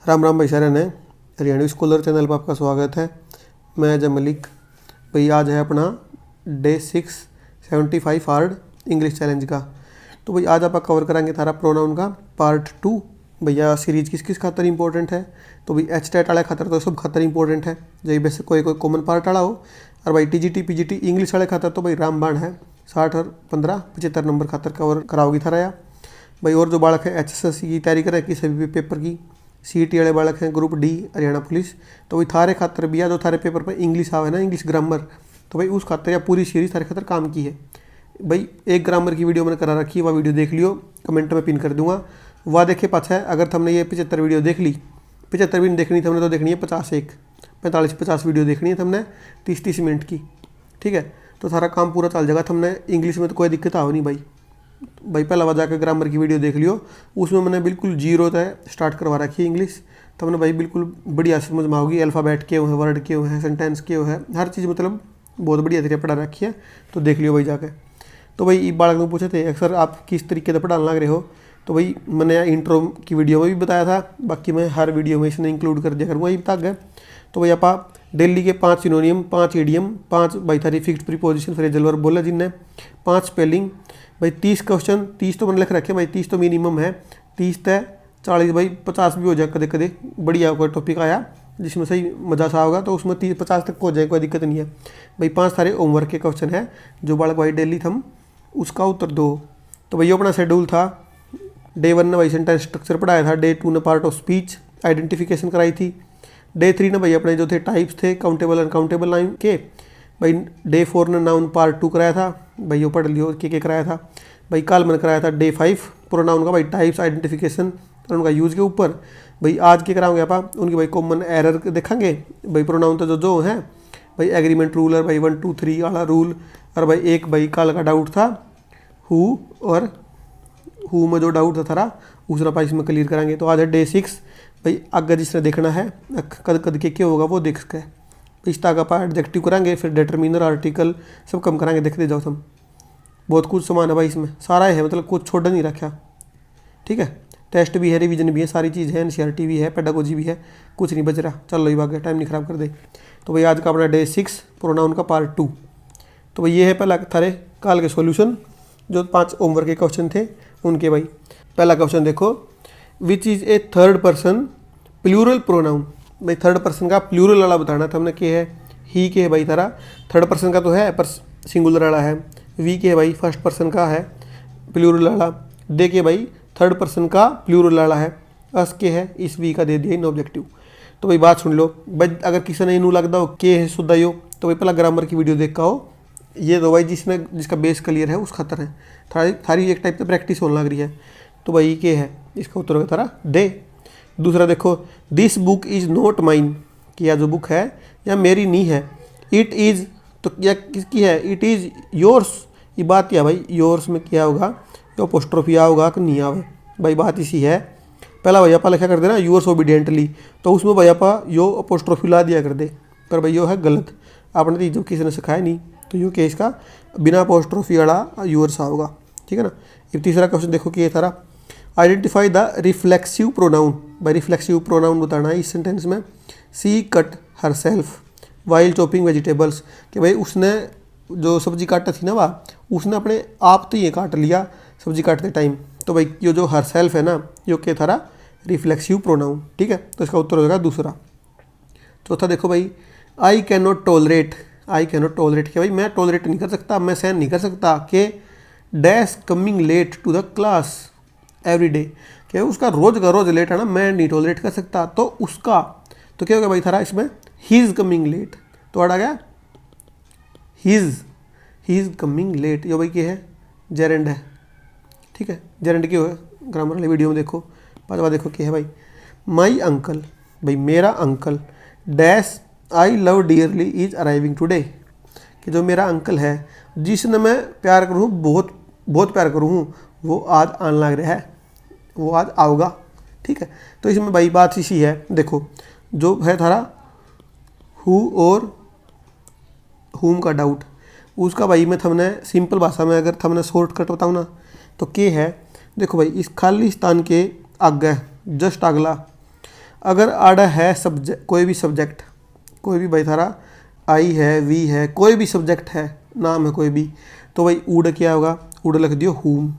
राम राम भाई सारे ने हरियाणवी स्कॉलर चैनल पर आपका स्वागत है। मैं अजय मलिक। भाई आज है अपना डे 6 75 हार्ड इंग्लिश चैलेंज का। तो भाई आज आप कवर कराएंगे थारा प्रोनाउन का पार्ट 2। भैया सीरीज किस किस खातर इंपॉर्टेंट है, तो भाई एच टेट वाले खातर तो सब खातर इंपॉर्टेंट है, जब बेस कोई कॉमन पार्ट वाला हो। और भाई टीजीटी पीजीटी इंग्लिश वाले खातर तो भाई रामबाण है 60 और 15 75 नंबर खातर कवर कराओगी थारा या भाई। और जो बालक है एचएसएससी की तैयारी करे किसी भी पेपर की, सीईटी वाले बालक हैं ग्रुप डी हरियाणा पुलिस, तो वही थारे खातर भी है जो थारे पेपर पर इंग्लिश आवे ना, इंग्लिश ग्रामर, तो भाई उस खातर या पूरी सीरीज थारे खातर काम की है। भाई एक ग्रामर की वीडियो मैंने करा रखी है, वह वीडियो देख लियो, कमेंट में पिन कर दूंगा, वह देखे पाछा है। अगर तुमने ये 75 वीडियो देख ली, 75 भी नहीं देखनी तुमने, तो देखनी है 45 वीडियो देखनी है तुमने 30 मिनट की, ठीक है। तो सारा काम पूरा चल जाएगा तुमने। इंग्लिश में तो कोई दिक्कत आओ नहीं भाई। पहला वजह के ग्रामर की वीडियो देख लियो, उसमें मैंने बिल्कुल जीरो तक स्टार्ट करवा रखी है इंग्लिश। तो मैंने भाई बिल्कुल बढ़िया समझ में आओगी, अल्फ़ाबेट के हो है, वर्ड के हो है, सेंटेंस के हो है, हर चीज़ मतलब बहुत बढ़िया तरीके पढ़ा रखी है, तो देख लियो भाई जाके। तो भाई बालक ने पूछे थे अक्सर आप किस तरीके से पढ़ाने लग रहे हो, तो भाई मैंने इंट्रो की वीडियो में भी बताया था, बाकी मैं हर वीडियो में इसने इंक्लूड कर दिया करूँगा ये तक है। तो भाई आप डेली के 5 सिनोनियम, 5 इडियम, 5 भाई थारी फिक्स्ड प्रीपोजिशन फ्रेजल वर्ब बोला जिनने, 5 स्पेलिंग, भाई 30 क्वेश्चन, 30 तो मैंने लिख रखे भाई, 30 तो मिनिमम है, 30 तय 40 भाई 50 भी हो जाए कदे कदे, बढ़िया कोई टॉपिक आया जिसमें सही मजा सा होगा तो उसमें 30-50 तक हो जाए, कोई दिक्कत नहीं है भाई। 5 सारे होमवर्क के क्वेश्चन है जो बालक भाई डेली थम उसका उत्तर दो। तो भाई अपना शेड्यूल था, डे 1 ने भाई सेंटेंस स्ट्रक्चर पढ़ाया था, डे 2 ने पार्ट ऑफ स्पीच आइडेंटिफिकेशन कराई थी, डे 3 ने भाई अपने जो थे टाइप्स थे काउंटेबल अनकाउंटेबल लाइन के, भाई डे 4 ने नाउन पार्ट 2 कराया था, भाई वो पढ़ लियो के कराया था। भाई कल मैंने कराया था डे 5 प्रोनाउन का भाई टाइप्स आइडेंटिफिकेशन और उनका यूज़ के ऊपर। भाई आज के कराओगे आप उनकी भाई कॉमन एरर देखेंगे भाई, प्रोनाउन तो जो है भाई एग्रीमेंट रूल और भाई 1 2 3 वाला रूल, और भाई एक भाई कल का डाउट था हु, और हु में जो डाउट था थारा दूसरा पाइस में क्लियर करेंगे। तो आज है डे 6 भाई। आगे जिसने देखना है कद कद के क्या होगा वो देख सके। पिछता का पार्ट एडजेक्टिव कराएंगे, फिर डिटरमिनर आर्टिकल सब कम कराएंगे, देखते जाओ तुम। बहुत कुछ सामान है भाई इसमें, सारा है मतलब कुछ छोड़ नहीं रखा, ठीक है। टेस्ट भी है, रिवीजन भी है, सारी चीज़ है, एनसीईआरटी भी है, पेडागोजी भी है, कुछ नहीं बच रहा। चल लो भाग टाइम नहीं खराब कर दे। तो भाई आज का अपना डे 6 प्रोनाउन का पार्ट 2। तो भाई ये है पहला थारे काल के सॉल्यूशन, जो 5 होमवर्क के क्वेश्चन थे उनके। भाई पहला क्वेश्चन देखो, which is a third person plural pronoun. भाई थर्ड पर्सन का प्लूरल वाला बताना था हमने, के है ही के है भाई थारा, थर्ड पर्सन का तो है पर सिंगुलर वाला है, वी के है भाई फर्स्ट पर्सन का है प्लूरल वाला, दे के भाई थर्ड पर्सन का प्लूरल वाला है, अस के है इस वी का दे दिया इन ऑब्जेक्टिव। तो भाई बात सुन लो भाई, अगर किसी ने इनू लगता हो के है शुद्ध हो, तो भाई पहला ग्रामर की वीडियो देख का हो, ये दो भाई जिसका बेस क्लियर है उस खातर है, थारी एक टाइप से प्रैक्टिस होने लग रही है। तो भाई के है इसका उत्तर होगा तारा डे। दूसरा देखो, this book is not mine, कि यह जो बुक है या मेरी नहीं है। इट इज़, तो यह किसकी है, इट इज़ योर्स, ये बात क्या भाई, योर्स में क्या होगा, यो अपोस्ट्रोफी होगा कि नहीं आवे, भाई बात इसी है। पहला भैया पा लिखा कर देना योर्स ओबीडियंटली, तो उसमें भैया पा यो अपोस्ट्रोफी ला दिया कर दे, पर भाई यो है गलत, आपने तो किसी ने सिखाया नहीं, तो यो केस का बिना अपोस्ट्रोफी वाला योर्स होगा, ठीक है ना। अब तीसरा क्वेश्चन देखो कि ये थारा आइडेंटिफाई द रिफ्लेक्सिव प्रोनाउन। भाई रिफ्लेक्सिव प्रोनाउन बताना है इस सेंटेंस में। She cut herself while chopping vegetables, कि भाई उसने जो सब्जी काटा थी ना वह उसने अपने आप तो ये काट लिया सब्जी काटते टाइम। तो भाई ये जो हर सेल्फ है ना, यो के थारा रिफ्लेक्सिव प्रोनाउन, ठीक है। तो इसका उत्तर हो जाएगा दूसरा। चौथा देखो भाई, I can not tolerate, I can not tolerate, कि भाई मैं टॉलरेट नहीं कर सकता, मैं सहन नहीं कर सकता कि dash coming late to the class every day, कि उसका रोज का रोज लेट है ना, मैं नहीं टॉलरेट कर सकता। तो उसका तो क्या हो गया भाई थारा इसमें हीज कमिंग लेट, तो आ गया हीज कमिंग लेट, यो भाई क्या है जेरेंड है, ठीक है। जेरेंड क्यों है ग्रामर वाली वीडियो में देखो। पांचवा देखो क्या है भाई, माई अंकल, भाई मेरा uncle dash I love dearly is arriving today, कि जो मेरा अंकल है जिसने मैं प्यार करूँ बहुत बहुत प्यार करूँ हूँ, वो आज आने लग रहा है, वो आज आओगा, ठीक है। तो इसमें भाई बात इसी है, देखो जो है थारा हु और हुम का डाउट, उसका भाई मैं थमने सिंपल भाषा में अगर थमने शॉर्टकट बताऊँ ना, तो के है देखो भाई इस खालिस्तान के आगे जस्ट अगला अगर आड़ा है सब्जेक्ट, कोई भी सब्जेक्ट, कोई भी भाई थारा आई है, वी है, कोई भी सब्जेक्ट है, नाम है कोई भी, तो भाई ऊड क्या होगा, ऊड लिख दियो हुम।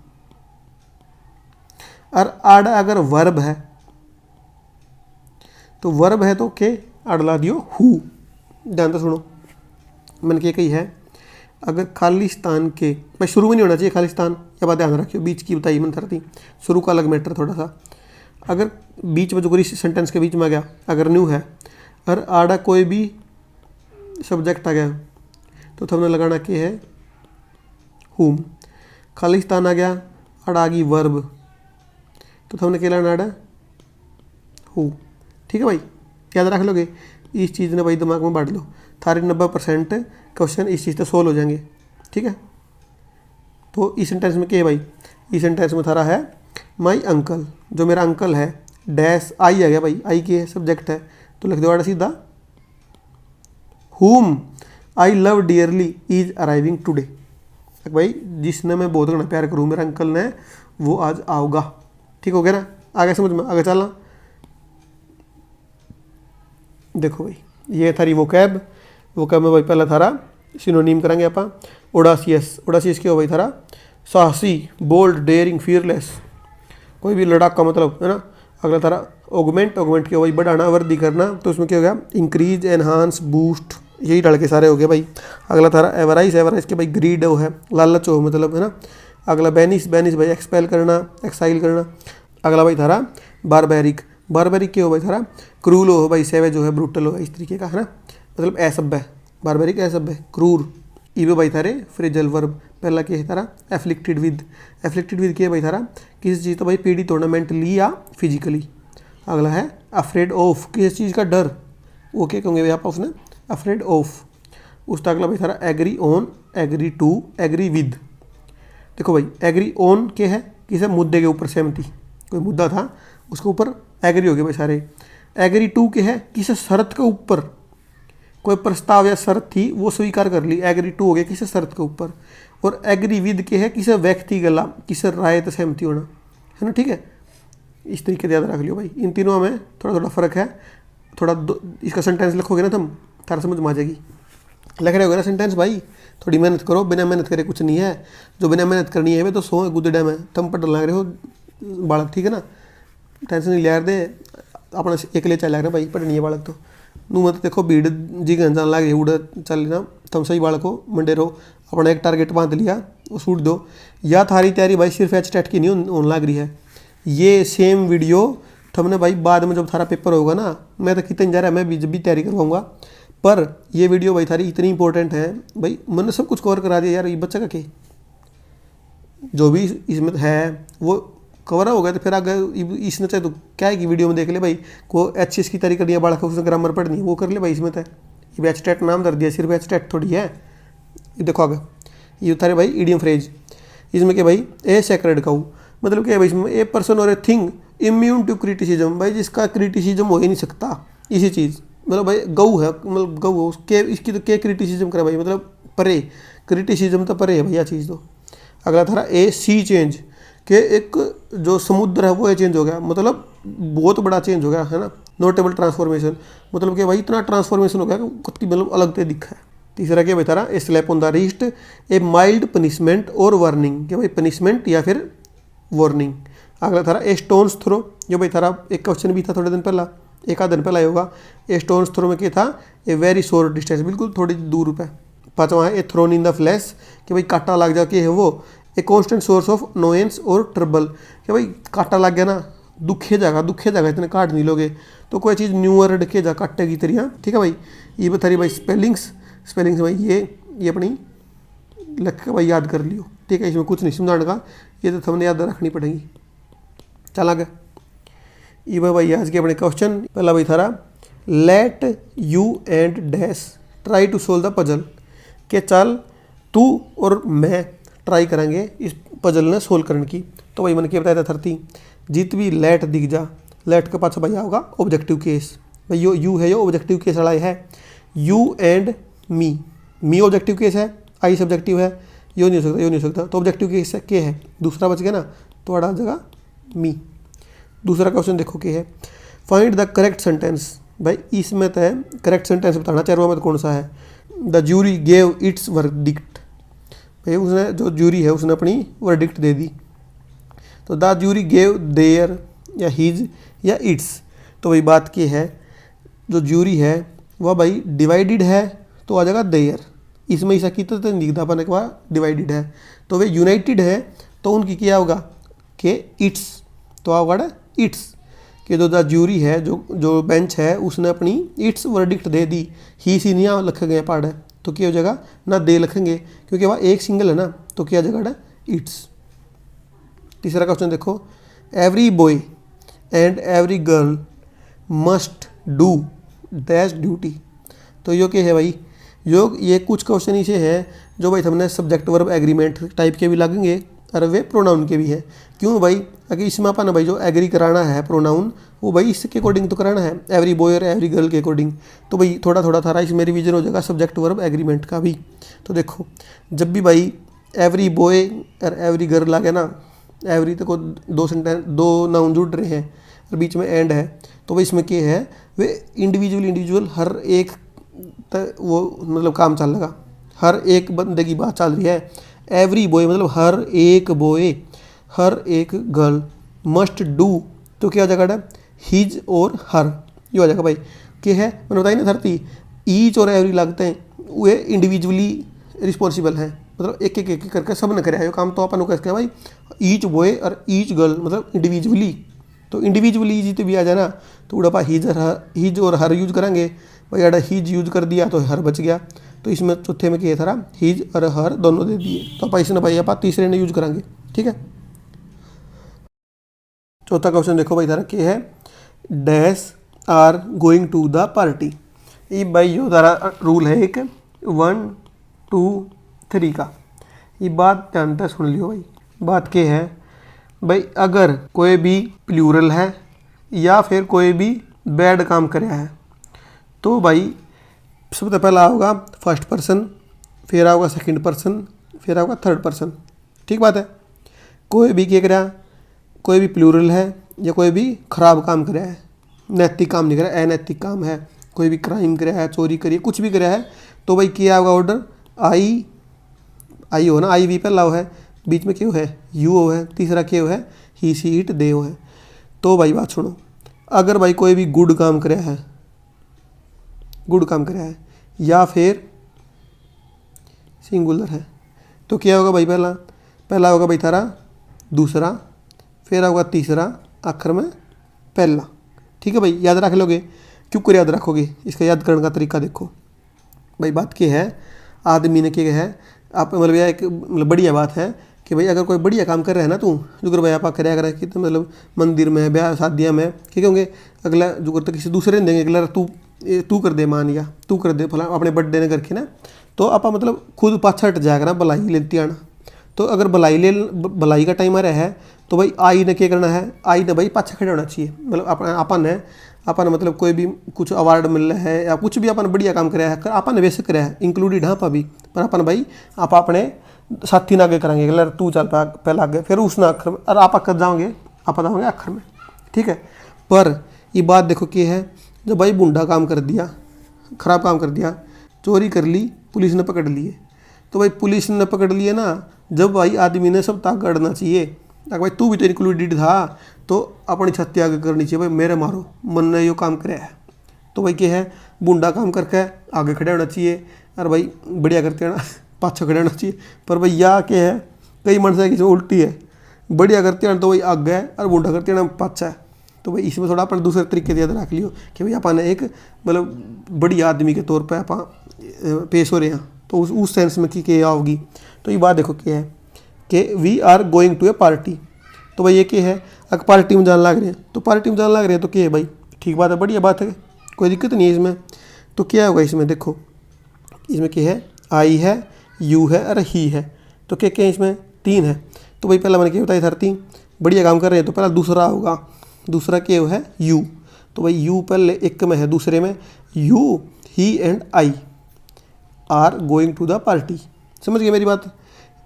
और आड़ा अगर वर्ब है तो वर्ब है तो के आड़ ला दियो हु। ध्यान तो सुनो, मैंने क्या कही है, अगर खालिस्तान के, भाई शुरू में नहीं होना चाहिए खालिस्तान, ये बात ध्यान रखियो, बीच की बताई मैंने थी, शुरू का अलग मैटर थोड़ा सा। अगर बीच में जो पूरी सेंटेंस के बीच में आ गया, अगर न्यू है और आड़ा कोई भी सब्जेक्ट आ गया तो तुमने लगाना के है हुम। खालिस्तान आ गया, आड़ा आ गई वर्ब, तो तुमने क्या लाना आड़ा हु। ठीक है भाई, याद रख लोगे इस चीज़ ने भाई, दिमाग में बांट लो, थारे 90% क्वेश्चन इस चीज़ से सोल्व हो जाएंगे। ठीक है, तो इस सेंटेंस में क्या है भाई, इस सेंटेंस में थारा है माई अंकल, जो मेरा अंकल है, डैश आई आ गया भाई, आई के है सब्जेक्ट है, तो लिख दो सीधा हुम I love dearly is arriving today. भाई जिसने मैं बहुत घना प्यार करूँ, मेरे अंकल ने, वो आज आओगा। ठीक हो गया ना, आगे समझ में, आगे चलना। देखो भाई ये थारी वोकैब में भाई पहला थारा सिनोनीम करेंगे आप, ओडासियस। ओडासियस क्या हो भाई थारा साहसी, बोल्ड, डेयरिंग, फियरलेस, कोई भी लड़ाका मतलब है ना। अगला थारा ऑगमेंट क्या हो भाई बढ़ाना, वृद्धि करना, तो उसमें क्या हो गया इंक्रीज, एनहांस, बूस्ट, यही डाल के सारे हो गए भाई। अगला थारा एवराइज के भाई ग्रीड हो है, लालच हो मतलब है ना। अगला बेनिस भाई एक्सपेल करना, एक्साइल करना। अगला भाई थारा बारबेरिक क्या हो भाई थारा क्रूल हो भाई, सेवेज है, ब्रूटल हो, इस तरीके का है ना, मतलब असभ्य। बारबेरिक असभ्य, क्रूर। इवे भाई थारे फ्रेजल वर्ब, पहला क्या है तारा एफ्लिक्टेड विद क्या है भाई थारा किसी चीज़ तो भाई पीड़ित होना, मेंटली या फिजिकली। अगला है अफ्रेड ऑफ, किसी चीज़ का डर, वो क्या कहोगे भाई आप उसने अफ्रेड ऑफ। उसका अगला भाई थारा agree on, agree to, agree with. देखो भाई एग्री ऑन क्या है, किसी मुद्दे के ऊपर सहमति, कोई मुद्दा था उसके ऊपर एग्री हो गए भाई सारे। एग्री टू के है किसी शर्त के ऊपर, कोई प्रस्ताव या शर्त थी वो स्वीकार कर ली, एग्री टू हो गया किसी शर्त के ऊपर। और एग्री विद के है किसी व्यक्ति गला, किसी राय तो सहमति होना, है ना। ठीक है, इस तरीके से याद रख लियो भाई। इन तीनों में थोड़ा थोड़ा फर्क है, थोड़ा इसका सेंटेंस लिखोगे ना तुम, थारा समझ में आ जाएगी। लिख रहे हो ना सेंटेंस भाई, थोड़ी मेहनत करो, बिना मेहनत करे कुछ नहीं है। जो बिना मेहनत करनी है वे तो सो गुदड़े में तुम पढ़ लग रहे हो बालक, ठीक है ना, टेंशन नहीं लिया दे, अपना एक ले चल रहा भाई, पढ़नी है बालक तो नू मत देखो भीड़ जी गंजान लग रही उड़ चल ना, तुम सही बालक हो, मंडे रहो, अपना एक टारगेट बांध लिया वो सूट दो। या थारी तैयारी भाई सिर्फ एच टेट की नहीं होने लग रही है, ये सेम वीडियो तुमने भाई बाद में जब थारा पेपर होगा ना, मैं तो कितने जा रहा है, मैं भी जब भी तैयारी करवाऊंगा, पर ये वीडियो भाई थारी इतनी इंपॉर्टेंट है भाई, मैंने सब कुछ कवर करा दिया यार, ये बच्चा का के जो भी इसमें है वो कवर हो गया। तो फिर आगे इसने चाहे तो क्या है कि वीडियो में देख ले भाई, को एच की तैयारी करनी है, बालक उसने ग्रामर पढ़नी है वो कर ले भाई, इसमें तो ये एच टेट नाम दर दिया, सिर्फ एच टेट थोड़ी है। ये देखो आगे ये थारे भाई इडियम फ्रेज, इसमें क्या भाई ए सेक्रेड काऊ, मतलब क्या भाई इसमें ए पर्सन और a thing immune to criticism, भाई जिसका क्रिटिसिज्म हो ही नहीं सकता इसी चीज़, मतलब भाई गऊ है, मतलब गऊ के इसकी तो क्या क्रिटिसिज्म करे भाई, मतलब परे, क्रिटिसिज्म तो परे है भैया चीज़ तो। अगला थारा ए सी चेंज के एक जो समुद्र है वो चेंज हो गया, मतलब बहुत बड़ा चेंज हो गया है ना, नोटेबल ट्रांसफॉर्मेशन, मतलब कि भाई इतना ट्रांसफॉर्मेशन हो गया कि कुत्ती मतलब अलग से दिखा है। तीसरा क्या भाई थारा a slap on the wrist, a mild punishment और वार्निंग, कि भाई पनिशमेंट या फिर वार्निंग। अगला थारा ए स्टोन्स थ्रो, जो भाई थारा एक क्वेश्चन भी था थोड़े दिन पहला, एक आध दिन पहला ही होगा, ए स्टोन्स थ्रो में क्या था ए वेरी शॉर्ट डिस्टेंस, बिल्कुल थोड़ी दूर पे। पाँचवा है ए थ्रोन इन द फ्लैश, कि भाई कांटा लग जा के है वो, ए कॉन्स्टेंट सोर्स ऑफ नोएंस और ट्रबल, कि भाई कांटा लग गया ना, दुखे जाएगा इतने काट नहीं लोगे तो कोई चीज़ न्यूअर डके जा काटे की तरह। ठीक है भाई, ये बता भाई स्पेलिंग्स भाई ये अपनी लग के भाई याद कर लियो। ठीक है, इसमें कुछ नहीं समझाने का, ये तो हमने याद रखनी पड़ेगी। चल आगे ये भाई आज के अपने क्वेश्चन, पहला भाई थारा let you and dash try to solve the puzzle, के चल तू और मैं ट्राई करेंगे इस पजल ने सोल्व करने की। तो भाई मैंने क्या बताया था थरती, जित भी लेट दिख जा, लेट के पास भाई होगा ऑब्जेक्टिव केस, भाई यो यू है, यो ऑब्जेक्टिव केस वाला है, you and me objective case है, आई सब्जेक्टिव है, यो नहीं हो सकता, तो ऑब्जेक्टिव केस के है, दूसरा बच गया ना, तो अड़ा जगह मी। दूसरा क्वेश्चन देखो क्या है, फाइंड द करेक्ट सेंटेंस। भाई इसमें तो है करेक्ट सेंटेंस बताना, चारों में कौन सा है। The jury gave it's verdict. भाई उसने जो ज्यूरी है उसने अपनी वर्डिक्ट दे दी। तो द ज्यूरी गेव देयर या हिज या इट्स। तो भाई बात की है जो ज्यूरी है वह भाई डिवाइडेड है तो आ जाएगा देयर। इसमें ऐसा कितना तो नहीं दिखता अपन के बाद डिवाइडेड है। तो वे यूनाइटेड है तो उनकी क्या होगा कि इट्स, तो होगा इट्स कि जो द ज्यूरी है जो बेंच है उसने अपनी इट्स वर्डिक्ट दे दी। ही सी नहीं लिखे गए पार्ट है तो क्या हो जाएगा ना दे लिखेंगे क्योंकि वह एक सिंगल है ना, तो क्या जगह इट्स। तीसरा क्वेश्चन देखो, every boy and every girl must do dash duty. तो यो क्या है भाई, ये कुछ क्वेश्चन ऐसे हैं जो भाई हमने सब्जेक्ट वर्ब एग्रीमेंट टाइप के भी लगेंगे और वे प्रोनाउन के भी हैं। क्यों भाई, अगर इसमें अपन भाई जो एग्री कराना है प्रोनाउन वो भाई इसके अकॉर्डिंग तो कराना है, एवरी बॉय और एवरी गर्ल के अकॉर्डिंग। तो भाई थोड़ा थोड़ा थारा इसमें रिवीजन हो जाएगा सब्जेक्ट वर्ब एग्रीमेंट का भी। तो देखो जब भी भाई एवरी बॉय और एवरी गर्ल आ गया ना, एवरी तो को दो नाउन जुड़ रहे हैं और बीच में एंड है, तो भाई इसमें क्या है वे इंडिविजुअल हर एक वो मतलब काम चल लगा, हर एक बंदे की बात चल रही है। एवरी बॉय मतलब हर एक बॉय, हर एक गर्ल, मस्ट डू तो क्या हो जाएगा हिज और हर, ये हो जाएगा भाई। क्या है मैंने बताई ना धरती ईच और एवरी लगते हैं वे इंडिविजुअली रिस्पॉन्सिबल है, मतलब एक एक करके सब ने कराया ये काम। तो अपन को कहते हैं भाई ईच बॉय और ईच गर्ल मतलब इंडिविजुअली, तो इंडिविजुअली जी तो भी आ जाए ना, तो उड़ापा हिज और हर यूज करेंगे भाई। अगर हिज यूज कर दिया तो हर बच गया, तो इसमें चौथे में क्या था हिज और हर दोनों दे दिए, तो आप इसने भाई आप तीसरे ने यूज करेंगे। ठीक है, चौथा क्वेश्चन देखो भाई तारा क्या है, dash are going to the party. ये भाई यो तारा रूल है एक 1 2 3 का। ये बात ध्यान से सुन लियो भाई। बात क्या है भाई, अगर कोई भी प्लूरल है या फिर कोई भी बैड काम करे है तो भाई सबसे पहला होगा फर्स्ट पर्सन, फिर आओगा सेकंड पर्सन, फिर आओगा थर्ड पर्सन। ठीक बात है। कोई भी क्या करा, कोई भी प्लूरल है या कोई भी खराब काम करा है, नैतिक काम नहीं करा, अनैतिक काम है, कोई भी क्राइम करा है, चोरी करी, कुछ भी करा है, तो भाई क्या होगा ऑर्डर आई हो ना, आई वी पहला है, बीच में क्यों है यू हो है, तीसरा क्यों है ही सी इट दे हो है। तो भाई बात सुनो, अगर भाई कोई भी गुड काम कराया है, गुड काम कराया है या फिर सिंगुलर है, तो क्या होगा भाई पहला होगा भाई थारा दूसरा, फिर होगा तीसरा, आखिर में पहला। ठीक है भाई, याद रख लोगे। क्यों कर याद रखोगे, इसका याद करने का तरीका देखो भाई। बात क्या है, आदमी ने क्या है आप मतलब यह एक मतलब बढ़िया बात है कि भाई अगर कोई बढ़िया काम कर रहा है ना तू जो भाई आप कराया करा कि तो मतलब मंदिर में ब्याह शादियाँ में क्या होंगे, अगला जो करते किसी दूसरे ने देंगे, अगला तू कर दे, मान या तू कर दे फला अपने बर्थडे ने करके ना, तो आप मतलब खुद पाछा हट जाएगा ना, भलाई लेती आना। तो अगर भलाई का टाइम आ रहा है तो भाई आई ने क्या करना है, आई ने भाई पाछा खड़े होना चाहिए। मतलब अपन मतलब कोई भी कुछ अवार्ड मिल रहा है या कुछ भी अपन बढ़िया काम कराया है, अपन वैसे कराया है इंक्लूडेड हाँ भी, पर अपन भाई आप अपने साथी ना आगे करेंगे, अगर तू चल पहले आगे, फिर उसने आखिर में, और आप कर जाओगे आप जाओगे आखिर में। ठीक है, पर ये बात देखो क्या है, जब भाई बुंडा काम कर दिया, खराब काम कर दिया, चोरी कर ली, पुलिस ने पकड़ लिए, तो भाई पुलिस ने पकड़ लिए ना, जब भाई आदमी ने सब ताक गढ़ना चाहिए, अगर भाई तू भी तो इंक्लूडेड था, तो अपनी छत्ती आगे करनी चाहिए भाई, मेरे मारो मन ने यो काम कराया है। तो भाई क्या है, बुंडा काम करके आगे खड़े होना चाहिए, और भाई बढ़िया करते हैं पाछा खड़े होना चाहिए। पर भाई या क्या है, कई मन से जो उल्टी है, बढ़िया करते हैं तो भाई आगे है और बुंडा करते हैं पाछा है। तो भाई इसमें थोड़ा अपन दूसरे तरीके से याद रख लियो कि भाई अपन एक मतलब बढ़िया आदमी के तौर पर आप पेश हो रहे हैं, तो उस सेंस में कि क्या होगी। तो ये बात देखो क्या है कि we are going to a party. तो भाई ये क्या है, अगर पार्टी में जान लग रहे हैं तो पार्टी में जान लग रहे हैं तो क्या है भाई, ठीक बात है, बढ़िया बात है, कोई दिक्कत नहीं है इसमें। तो क्या होगा इसमें, देखो इसमें क्या है, आई है, यू है और ही है, तो क्या क्या है इसमें, 3 है। तो भाई पहला मैंने क्या बताया सर 3 बढ़िया काम कर रहे हैं, तो पहला दूसरा होगा, दूसरा क्या है यू, तो भाई यू पहले एक में है, दूसरे में you he and I are going to the party. समझ गए मेरी बात,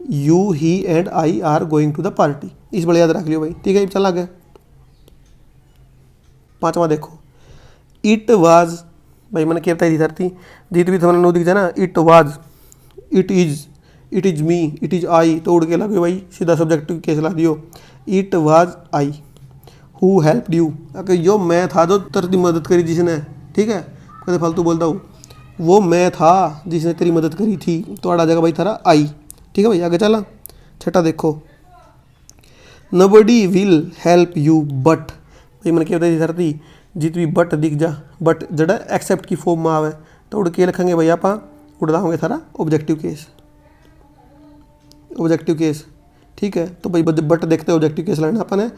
you he and I are going to the party, इस बड़े याद रख लियो भाई। ठीक है, चला गया। पाँचवा देखो, इट वाज, भाई मैंने क्या बताई थी धरती जीत भी थमने नो दिख जाए ना, it was, it is me, it is I, तो उड़ के लगे भाई सीधा सब्जेक्टिव केस ला दियो, it was I. Who helped you, अगर यो मैं था जो तेरी मदद करी जिसने, ठीक है, कदे फालतू बोलता हूँ, वो मैं था जिसने तेरी मदद करी थी, तो आ जाएगा भाई थारा आई। ठीक है भाई, आगे चला। छठा देखो, नबडी विल हेल्प यू बट, भाई मैंने क्या बताई थी धरती जीत भी बट दिख जा, बट जड़ा एक्सेप्ट की फॉर्म में आवे तो उड़ के लिखेंगे भाई आप, उड़ होंगे थारा ऑब्जेक्टिव केस, ऑब्जेक्टिव केस। ठीक है, तो भाई बट देखते ऑब्जेक्टिव केस लेना अपन है,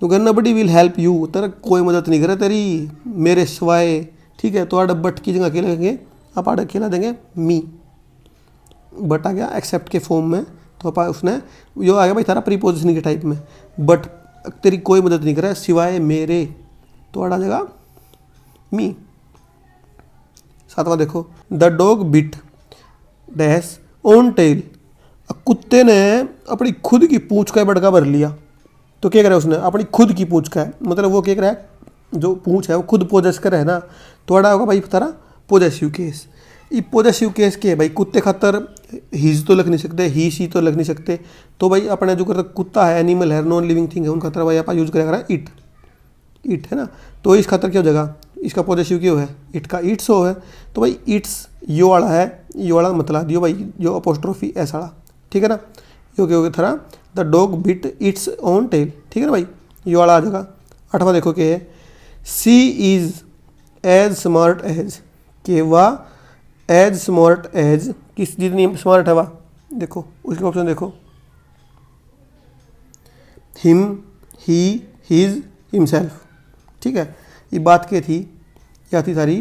तो कहना नबडी विल हेल्प यू, तेरा कोई मदद नहीं करे तेरी मेरे सिवाय। ठीक है, तो आड़ बट की जगह क्या लगेंगे, आप आड़ क्या ला देंगे मी, बट आ गया एक्सेप्ट के फॉर्म में, तो आप उसने यो आ गया भाई थारा प्रीपोजिशन के टाइप में, बट तेरी कोई मदद नहीं करे सिवाय मेरे, तो आ जाएगा मी। सातवां देखो, the dog bit dash own tail, कुत्ते ने अपनी खुद की पूंछ का बड़का भर लिया, तो क्या करे उसने अपनी खुद की पूंछ का है, मतलब वो क्या करे जो पूंछ है वो खुद पोजेस करे है ना, तो अड़ा होगा भाई तारा पोजेसिव केस। ये पोजेसिव केस के है भाई, कुत्ते खातर हीज तो लिख नहीं सकते, ही सी तो लिख नहीं सकते, तो भाई अपने जो करता कुत्ता है एनिमल है नॉन लिविंग थिंग है, उन खातर भाई आप यूज करेगा इट, इट है ना, तो इस खातर क्या हो जाएगा, इसका पॉजिटिव क्यों है इट का इट्स हो है, तो भाई इट्स यो वाला है, यो वाला मतलब दियो भाई जो अपोस्ट्रोफी एस वाला। ठीक है ना, यो क्या हो गया थरा the dog bit its own tail. ठीक है ना भाई, यो वाला आ जाएगा। आठवां देखो क्या है, सी इज एज स्मार्ट एज, के वाह एज स्मार्ट एज, किस जितनी स्मार्ट है वाह, देखो उसके ऑप्शन देखो, हिम, ही, हिज, हिमसेल्फ। ठीक है, ये बात क्या थी, क्या थी सारी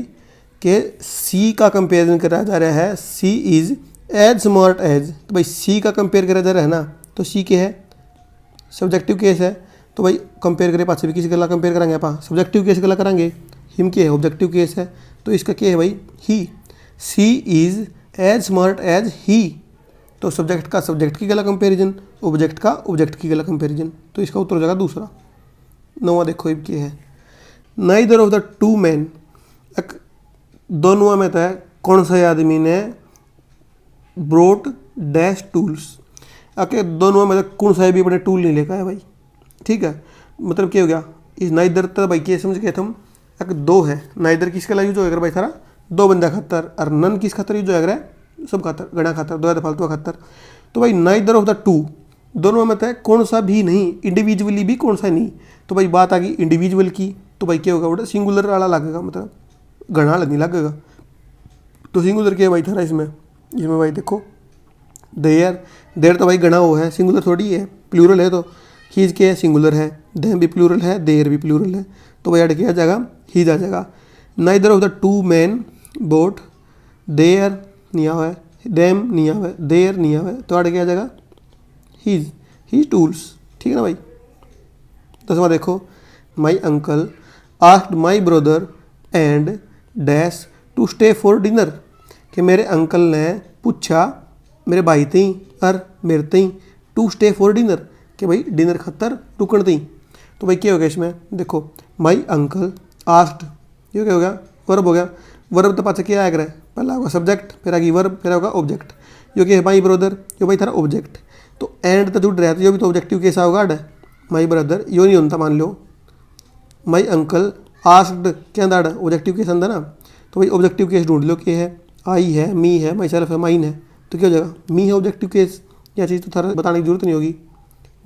कि सी का कंपेरिजन करा जा रहा है, सी इज एज स्मार्ट एज, तो भाई सी का कंपेयर करा जा रहा है ना, तो सी क्या है सब्जेक्टिव केस है, तो भाई कंपेयर करे पास भी किसी गला कंपेयर करेंगे आप सब्जेक्टिव केस गला करेंगे, हिम क्या है ऑब्जेक्टिव केस है, तो इसका क्या है भाई he, she is as smart as he, तो सब्जेक्ट का सब्जेक्ट की गला कंपेरिजन, ऑब्जेक्ट का ऑब्जेक्ट की गला कंपेरिजन, तो इसका उत्तर हो जाएगा दूसरा। नौवां देखो ये क्या है, neither of the two man, दोनों में तो है कौन सा आदमी ने ब्रोट डैश टूल्स, अके दोनों में तो कौन सा भी अपने टूल नहीं लेकर है भाई। ठीक है, मतलब क्या हो गया इस नाइदर तो भाई क्या समझ गए तुम, अगर दो है नाइदर किसके लिए यूज होगा भाई थारा दो बंदा खातर, और नन किस खातर यूज होगा सब खातर गणा खातर दो फालतू खातर, तो भाई नाइदर ऑफ द टू दोनों में तो कौन सा भी नहीं, इंडिविजुअली भी कौन सा नहीं, तो भाई बात आ गई इंडिविजुअल की, तो भाई क्या होगा बड़ा सिंगुलर वाला लगेगा, मतलब गणा नहीं लगेगा, तो सिंगुलर क्या है भाई थारा इसमें, इसमें भाई देखो देयर, देर तो भाई गणा वो है सिंगुलर थोड़ी है, प्लूरल है, तो हीज क्या है सिंगुलर है, देम भी प्लूरल है, देयर भी प्लूरल है, तो भाई ऐड किया आ जाएगा हीज आ जाएगा। Neither of the two man boat, their नहीं आवा है, देम नहीं आवा है, देयर नहीं आवा है, तो ऐड किया आ जाएगा हीज टूल्स। ठीक है ना भाई। 10वां देखो, my uncle asked my brother and dash to stay for dinner, कि मेरे अंकल ने पूछा मेरे भाई ती और मेरे ती टू स्टे फॉर डिनर, कि भाई डिनर खातर रुकन ती, तो भाई क्या हो गया इसमें देखो, माई अंकल आस्क्ड, ये क्या हो गया वर्ब हो गया, वर्ब तो पाचा क्या आएगा पहला होगा सब्जेक्ट, फिर आगे वर्ब, फिर होगा ऑब्जेक्ट, जो कि है माई ब्रदर, जो भाई थारा ऑब्जेक्ट, तो एंड तो जुड़ रहा है, जो भी तो ऑब्जेक्टिव कैसा होगा माई ब्रदर, यो नहीं होता मान लो, माई अंकल आस्क्ड क्या दाड़ ऑब्जेक्टिव केस अंदर ना, तो भाई ऑब्जेक्टिव केस ढूंढ लो, क्या है आई है, मी है, माई सेल्फ है, माइन है, तो क्या हो जाएगा मी है ऑब्जेक्टिव केस, यह चीज़ तो थारा बताने की जरूरत नहीं होगी।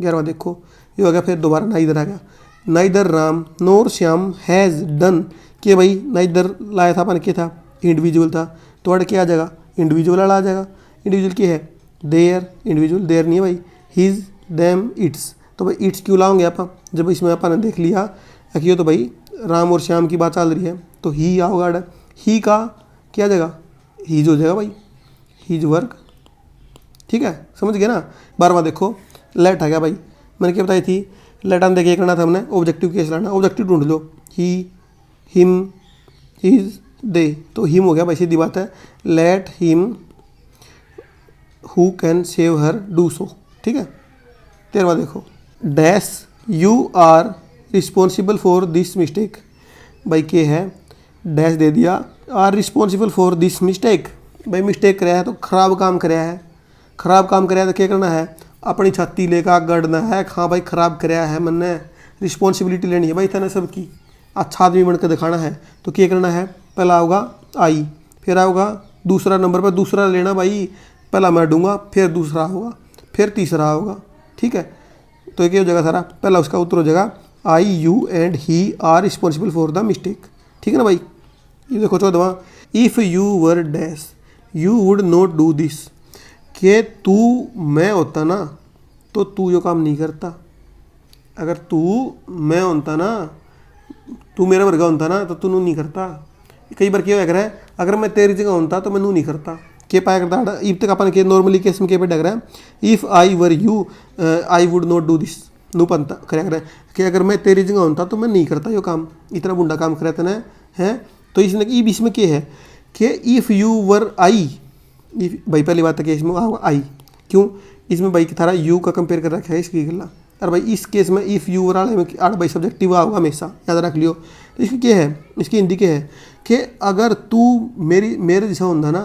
11वां देखो, ये हो गया फिर दोबारा नाइदर आ गया, neither Ram NOR Shyam has done, कि भाई नाइदर लाया था अपन क्या था इंडिविजुअल था, तो अड़ क्या आ जाएगा इंडिविजुअल वाला आ जाएगा, इंडिविजुअल क्या है देयर, इंडिविजुअल देयर नहीं है भाई, हिज देम इट्स, तो भाई इट्स क्यों लाओगे आप, जब इसमें अपन ने देख लिया कि तो भाई राम और श्याम की बात चल रही है, तो ही आओगा, ही का क्या जाएगा हीज हो जाएगा भाई, हीज वर्क। ठीक है, समझ गए ना। 12वां देखो, लेट आ गया भाई, मैंने क्या बताई थी लेट आने देखिए करना था हमने ऑब्जेक्टिव केस लाना, ऑब्जेक्टिव ढूंढ लो, ही, हिम, हिज, दे, तो हिम हो गया भाई सीधी बात है, let him who can save her do so. ठीक है। 13वां देखो, dash you are responsible for this mistake, भाई के है डैश दे दिया, are responsible for this mistake. भाई मिस्टेक कराया है तो खराब काम कराया है, खराब काम कराया तो क्या करना है, अपनी छाती लेकर गड़ना है। हाँ भाई खराब कराया है, मैंने रिस्पॉन्सिबिलिटी लेनी है भाई इतना सब की, अच्छा आदमी बनकर दिखाना है। तो क्या करना है, पहला होगा आई, फिर आऊगा दूसरा नंबर पर दूसरा लेना भाई, पहला मैं दूंगा, फिर दूसरा होगा, फिर तीसरा होगा। ठीक है, तो ये क्या हो जाएगा सारा, पहला उसका उत्तर हो जाएगा I you and he are responsible for the mistake. ठीक है ना भाई। ये देखो चौदहवां, if you were dash you would not do this. कि तू मैं होता ना तो तू जो काम नहीं करता, अगर तू मैं होता ना, तू मेरा वर्गा होता ना तो तू नहीं करता। कई बार क्या है, अगर मैं तेरी जगह होता तो मैं नू नहीं करता। के पाया करता इब तक अपन के नॉर्मली केस में के पे डग रहा है, if I were you I would not do this, नू पंता करे कि अगर मैं तेरी जगह होता तो मैं नहीं करता यो काम, इतना बुंडा काम कराता ना है। तो इसने इब इसमें क्या है कि इफ़ यू वर आई, भाई पहली बात है कि इसमें आऊँगा आई, क्यों, इसमें भाई थारा यू का कंपेयर कर रखा है इसकी गला। और भाई इस केस में इफ़ यू वर आड़े में आड़ भाई सब्जेक्टिव आऊँगा हमेशा, याद रख लियो। तो इसकी क्या है, इसकी हिंदी क्या है कि अगर तू मेरे जैसा होता ना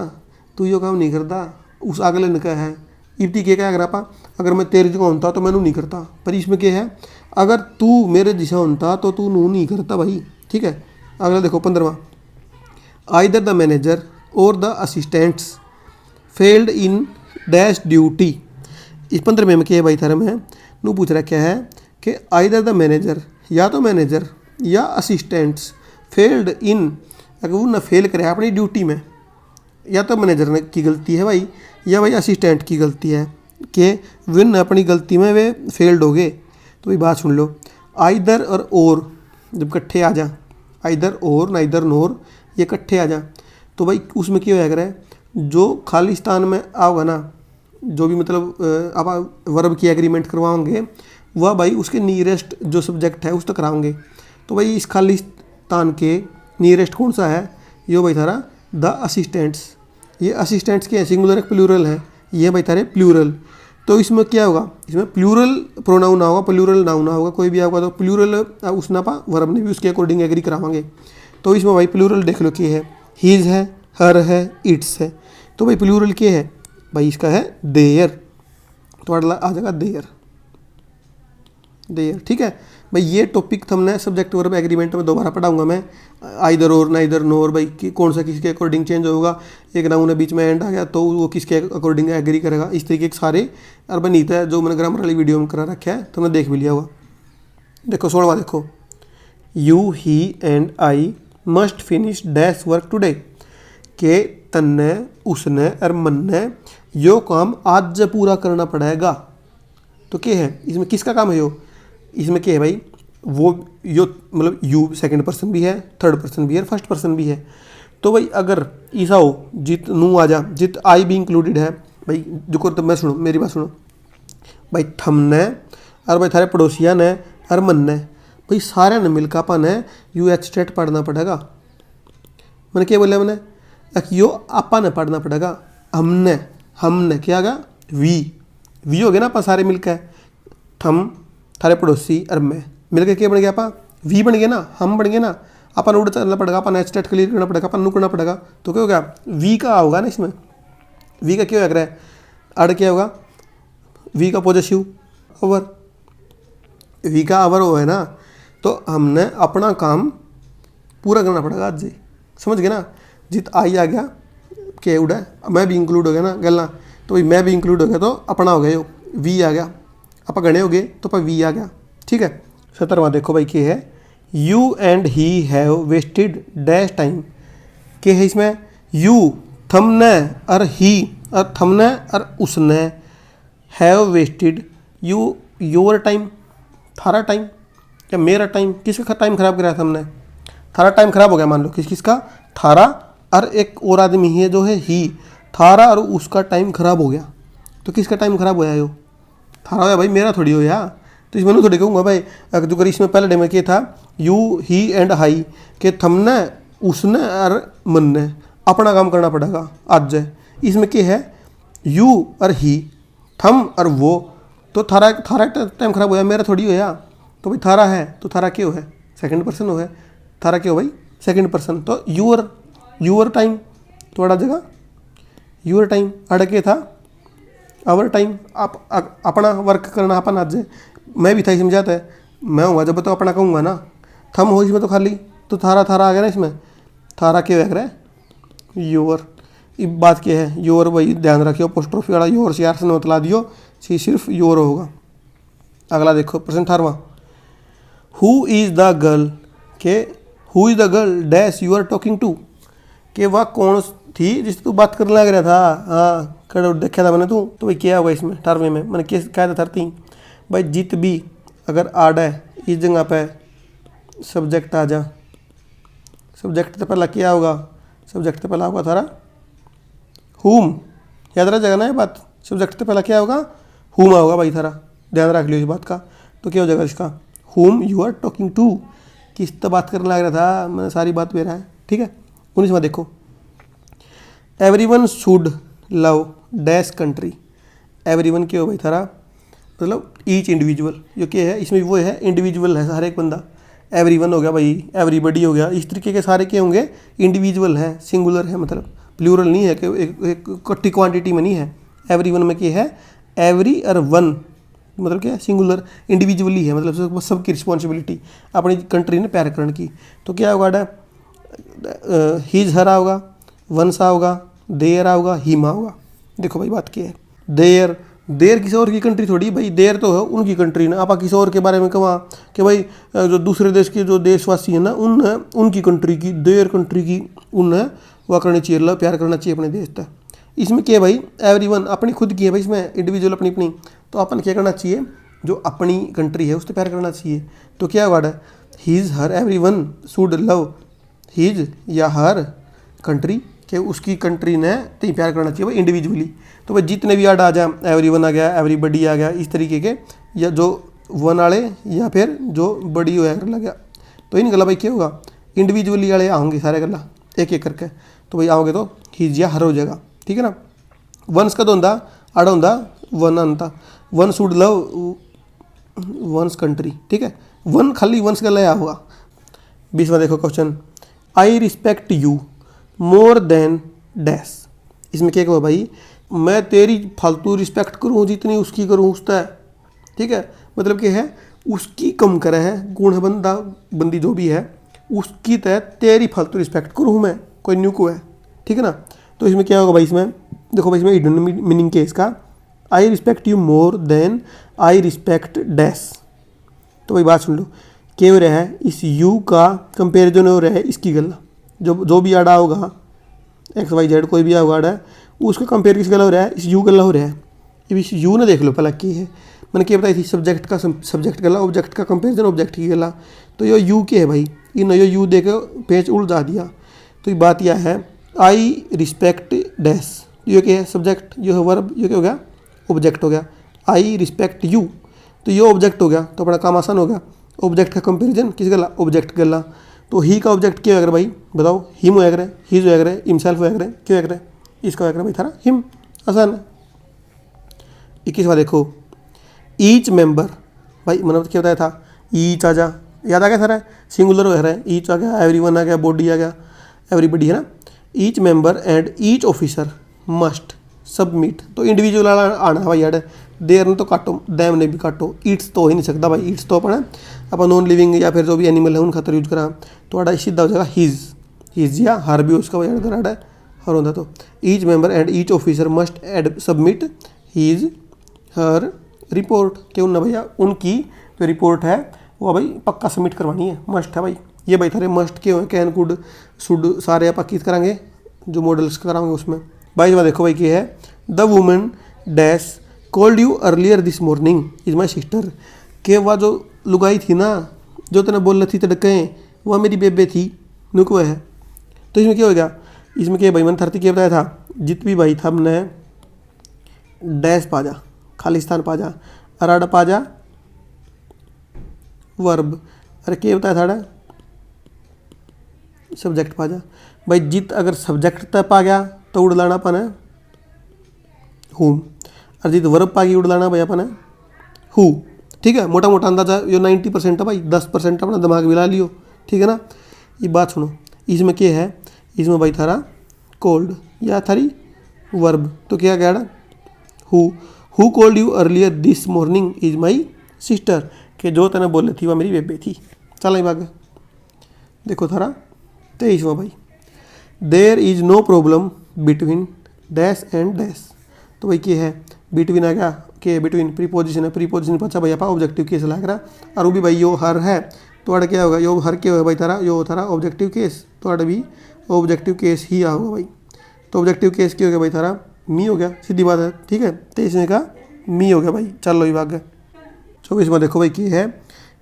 तू यो काम नहीं करता, उस अगले ने क्या है इब्ती क्या अगर आप, अगर मैं तेरे जगह होता तो मैं नू नहीं करता। पर इसमें क्या है, अगर तू मेरे जैसा होता तो तू नू नहीं करता भाई। ठीक है, अगला देखो 15वां, आइदर द मैनेजर और the assistants failed in dash duty. इस 15वें में क्या है भाई थारा में नू पूछ रहा क्या है कि आइदर द मैनेजर, या तो मैनेजर या असिस्टेंट्स फेल्ड इन, अगर वो ना फेल करे अपनी ड्यूटी में, या तो मैनेजर ने की गलती है भाई या भाई असिस्टेंट की गलती है कि विन अपनी गलती में वे फेल्ड हो गए। तो भाई बात सुन लो, आइदर और जब इकट्ठे आ जा, आइदर और नाइदर नोर ये इकट्ठे आ जा, तो भाई उसमें क्या होया करे, जो खालिस्तान में आओगा ना, जो भी मतलब आप वर्ब की एग्रीमेंट करवाओगे वह भाई उसके नियरेस्ट जो सब्जेक्ट है उस तक कराओगे। तो भाई इस खालिस्तान के नियरेस्ट कौन सा है, यो भाई थारा द असिस्टेंट्स। ये असिस्टेंट्स के सिंगुलर एक प्लूरल है, ये भाई थारे प्लूरल। तो इसमें क्या होगा, इसमें प्लूरल प्रोनाउन ना होगा, प्लूरल नाउन ना होगा, कोई भी होगा तो प्लूरल उस ना पा वर्ब ने भी उसके अकॉर्डिंग एग्री करावांगे। तो इसमें भाई प्लूरल देख लो क्या है, हीज है, हर है, इट्स है। तो भाई प्लूरल क्या है भाई, इसका है देयर, तो आ जाएगा देयर, देयर। ठीक है भाई, ये टॉपिक हमने सब्जेक्ट वर्ब एग्रीमेंट में दोबारा पढ़ाऊंगा मैं, आइदर और नाइदर नोर भाई कि कौन सा किसके अकॉर्डिंग चेंज होगा, एक नाउन है बीच में एंड आ गया तो वो किसके अकॉर्डिंग एग्री करेगा, इस तरीके के सारे अर्बन नीत है जो मैंने ग्रामर वाली वीडियो में करा रखा है, तो मैं देख भी लिया होगा। देखो 16वां देखो, you he and I must finish dash work today. के तन्ने उसने और मन ने यो काम आज से पूरा करना पड़ेगा। तो क्या है इसमें, किसका काम है यो, इसमें क्या है भाई, वो यो मतलब यू सेकंड पर्सन भी है, थर्ड पर्सन भी है, फर्स्ट पर्सन भी है। तो भाई अगर ऐसा हो जित नू आ जा, जित आई भी इंक्लूडेड है भाई, जो तो मैं सुनो मेरी बात सुनो भाई, थमने और भाई थारे पड़ोसिया ने और मन ने भाई सारे ने मिलकर अपन है यू एच स्टेट पढ़ना पड़ेगा। मैंने क्या बोला, मैंने यो आपा ने पढ़ना पड़ेगा, हमने क्या आगा वी हो गया ना, अपन सारे मिलकर थम थारे पड़ोसी और मैं मिलकर क्या बन गया, आपा वी बन गया ना, हम बन गए ना, अपन उड़ चलना पड़ेगा, अपन एच स्टेट क्लियर करना पड़ेगा, अपन नु करना पड़ेगा। तो क्या हो गया, वी का होगा ना इसमें, वी का क्या होगा, अड़ क्या होगा, वी का पॉजिटिव ओवर, वी का ओवर हो है ना, तो हमने अपना काम पूरा करना पड़ेगा आज जी, समझ गए ना। जित आई आ गया के उड़ा, मैं भी इंक्लूड हो गया ना गलना, तो भाई मैं भी इंक्लूड हो गया तो अपना हो गया यो, वी आ गया, आप गणे हो गए तो पर वी आ गया। ठीक है, 17वां देखो भाई क्या है, you and he have wasted dash time. क्या है इसमें, यू थमने और ही और थमने और उसने have wasted you your time, थारा टाइम या मेरा टाइम, किसका टाइम खराब कराया था हमने, थारा टाइम खराब हो गया मान लो, किसका, थारा और एक और आदमी है जो है ही, थारा और उसका टाइम खराब हो गया। तो किसका टाइम खराब होया यो, थारा होया भाई, मेरा थोड़ी होया। तो इसमें थोड़ी कहूँगा भाई, अगर जो इसमें पहले डे में क्या था, यू ही एंड हाई के थमने उसने और मन ने अपना काम करना पड़ेगा आज। इसमें क्या है, यू और ही, थम और वो, तो थारा टाइम खराब होया, मेरा थोड़ी होया। तो भाई थारा है तो थारा क्यों है, सेकंड पर्सन हो है, थारा क्या हो भाई सेकंड पर्सन। तो यूअर टाइम थोड़ा जगह यूअर टाइम अड़के था आवर टाइम। आप अपना वर्क करना अपन आज मैं भी था इसमें जाता है मैं हूँ जब तो अपना कहूँगा ना। थम हो इसमें तो खाली तो थारा आ गया ना इसमें। थारा क्या लग रहा है योर। ये बात क्या है योर वही ध्यान रखियो पोस्ट्रोफी वाला योर से यार से बतला दियो सिर्फ योर होगा। अगला देखो प्रश्न 18वां हु इज़ द गर्ल के who is the girl dash you are talking to कि वह कौन थी जिससे तू बात करने लग रहा था। हाँ कर देखा था मैंने तू तो भाई क्या होगा इसमें 18वें में मैंने क्या कहा था 13 भाई जित भी अगर आड है इस जगह पे सब्जेक्ट आ जा। सब्जेक्ट तो पहला क्या होगा सब्जेक्ट तो पहला होगा थारा हुम। याद रह जाएगा ना ये बात। सब्जेक्ट तो पहला क्या होगा हुम होगा भाई थारा ध्यान रख लियो इस बात का। तो क्या हो जाएगा इसका whom you are talking to किस तो बात करने लग रहा था मैंने सारी बात में रहा है ठीक है। 19वां देखो everyone should love dash country. Everyone क्या हो भाई थारा मतलब ईच इंडिविजुअल जो क्या है इसमें वो है इंडिविजुअल है हर एक बंदा। एवरीवन हो गया भाई एवरीबडी हो गया इस तरीके के सारे क्या होंगे इंडिविजुअल है सिंगुलर है मतलब प्लूरल नहीं है कि एक इकट्ठी क्वांटिटी में नहीं है। एवरीवन में क्या है एवरी और वन मतलब क्या है सिंगुलर इंडिविजुअली है मतलब सबकी रिस्पॉन्सिबिलिटी अपनी कंट्री ने प्यार करने की। तो क्या होगा हीज हरा होगा वंसा होगा देयर होगा हीमा होगा। देखो भाई बात क्या है देयर किसी और की कंट्री थोड़ी भाई देयर तो है उनकी कंट्री ना। आप किसी और के बारे में कहा कि भाई जो दूसरे देश के जो देशवासी हैं ना उनकी कंट्री की देयर कंट्री की उन वह करनी चाहिए अल्लाह प्यार करना चाहिए अपने देश तक। इसमें क्या है भाई एवरीवन अपनी खुद की है भाई इसमें इंडिविजुअल अपनी तो अपन क्या करना चाहिए जो अपनी कंट्री है उससे प्यार करना चाहिए। तो क्या वर्ड है his her everyone should love his या हर कंट्री कि उसकी कंट्री ने तो प्यार करना चाहिए भाई इंडिविजुअली। तो भाई जितने भी वर्ड आ जाए एवरीवन आ गया एवरीबडी आ गया इस तरीके के या जो वन वाले या फिर जो बड़ी हो गया तो इन गला भाई क्या होगा इंडिविजुअली वाले आओगे सारे गला एक एक करके। तो भाई आओगे तो हीज या हर हो जाएगा ठीक है ना। वंस का तो होंदा आड़ होंदा वन अंता one should love one's country ठीक है वन खाली वंस गला या होगा। 20वां देखो question I respect you more then dash. इसमें क्या कहो भाई मैं तेरी फालतू रिस्पेक्ट करूँ जितनी उसकी करूँ उसका है ठीक है। मतलब क्या है उसकी कम करे है गुण है बंदा बंदी जो भी है उसकी तय तेरी फालतू रिस्पेक्ट करूँ मैं कोई न्यू को है ठीक है ना। तो इसमें क्या होगा भाई इसमें देखो भाई इसमें हिडन मीनिंग क्या है इसका I respect you more than I respect dash. तो भाई बात सुन लो क्या हो रहा है इस यू का कंपेरिजन हो रहा है इसकी गला जो भी आड़ा होगा एक्स वाई जेड कोई भी होगा आड़ा उसका कंपेयर किस गला हो रहा है इस यू गला हो रहा है। अब इस यू ने देख लो पहला क्या है मैंने क्या बताई थी सब्जेक्ट गला ऑब्जेक्ट का कंपेरिजन ऑब्जेक्ट की गला। तो ये यू क्या है भाई इन ये यू दे के पेज उल्टा दिया। तो ये बात यह है आई रिस्पेक्ट डैश ये क्या है सब्जेक्ट ये है वर्ब ये क्या हो गया ऑब्जेक्ट हो गया आई रिस्पेक्ट यू। तो ये ऑब्जेक्ट हो गया तो अपना काम आसान हो गया। ऑब्जेक्ट का कंपेरिजन किस गला ऑब्जेक्ट गला। तो ही का ऑब्जेक्ट क्या होगा भाई बताओ हिम होया करे हीज होया करे हिमसेल्फ होया करे क्यों होया करे इसका होया करे भाई थारा हिम आसान है। 21वां देखो ईच मेंबर भाई मतलब क्या बताया था ईच आ जा याद आ गया सारा सिंगुलर हो रहा है ईच आ गया एवरीवन आ गया बॉडी आ गया एवरीबडी है ना। Each member and each officer must submit. तो इंडिविजुअल वाला आना भाई यार देर ने तो काटो दैम ने भी काटो ईट्स तो हो ही नहीं सकता भाई ईट्स तो अपन नॉन लिविंग या फिर जो भी एनिमल है उन खातर यूज करा तो आड़ा सीधा हो जाएगा हीज या हर भी उसका वजह कर आड़ा हर होता। तो each member and each officer must add submit his her report क्यों ना भैया उनकी जो रिपोर्ट है वो भाई पक्का सबमिट करवानी है मस्ट है भाई। ये भाई थारे मस्ट के हो कैन कुड शुड सारे आप किस कराएंगे जो मॉडल्स कराएंगे उसमें। भाई जब देखो भाई क्या है the women dash called you earlier this morning is my sister के वह जो लुगाई थी ना जो तेने बोल रही थी तड़के वह मेरी बेबे थी नुको है। तो इसमें क्या हो गया इसमें क्या भाई मैंने थर्टी क्या बताया था जित भी भाई था हमने डैश पाजा खालिस्तान पाजा अराड़ा पाजा वर्ब अरे क्या बताया था सब्जेक्ट पाजा भाई जित अगर सब्जेक्ट तय पा गया तो उड़ लाना अपन है हुम और जित वर्ब पा गई उड़ लाना भाई अपन है हु ठीक है। मोटा मोटा अंदाजा ये 90% है भाई 10% अपना दिमाग मिला लियो ठीक है ना। ये बात सुनो, इसमें क्या है, इसमें भाई थारा कोल्ड या थारी वर्ब, तो क्या कह रहा, who called you earlier this morning is my sister, कि जो तने बोले थी वह मेरी बेबे थी। चल आई बाग, देखो थारा 23वां भाई, there is no problem between dash and dash, तो भाई क्या है, बिटवीन आ गया के बिटवीन प्रीपोजिशन है, प्रीपोजिशन पचा भाई आप ऑब्जेक्टिव केस लग रहा, और वो भी भाई यो हर है, तो अड़ क्या होगा, यो हर क्या होगा भाई थारा, यो थारा ऑब्जेक्टिव केस, तो अड़ भी ऑब्जेक्टिव केस ही आओगा भाई, तो ऑब्जेक्टिव केस क्या हो गया भाई थारा, मी हो गया, सीधी बात है, ठीक है। 23वें का मी हो गया भाई। चलो ये भाग 24वां देखो भाई क्या है,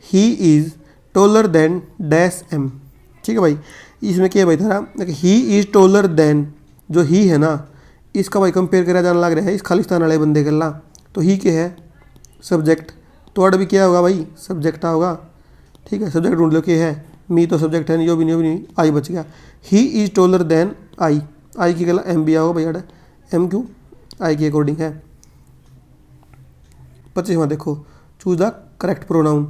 he is taller than dash am, ठीक है भाई। इसमें क्या है भाई थारा, ही इज़ टॉलर देन, जो ही है ना इसका भाई कंपेयर करा जाने लग रहा है इस खालिस्तान वाले बंदे के ला, तो ही क्या है, सब्जेक्ट, तो अड़ भी क्या होगा भाई, सब्जेक्ट होगा, ठीक है। सब्जेक्ट ढूंढ लो क्या है, मी तो सब्जेक्ट है नहीं, यो भी नहीं, आई बच गया। He is taller than I, I की गला एम भी आओ भाई, अड़ एम क्यों, आई के अकॉर्डिंग है। 25वां देखो, choose the correct pronoun,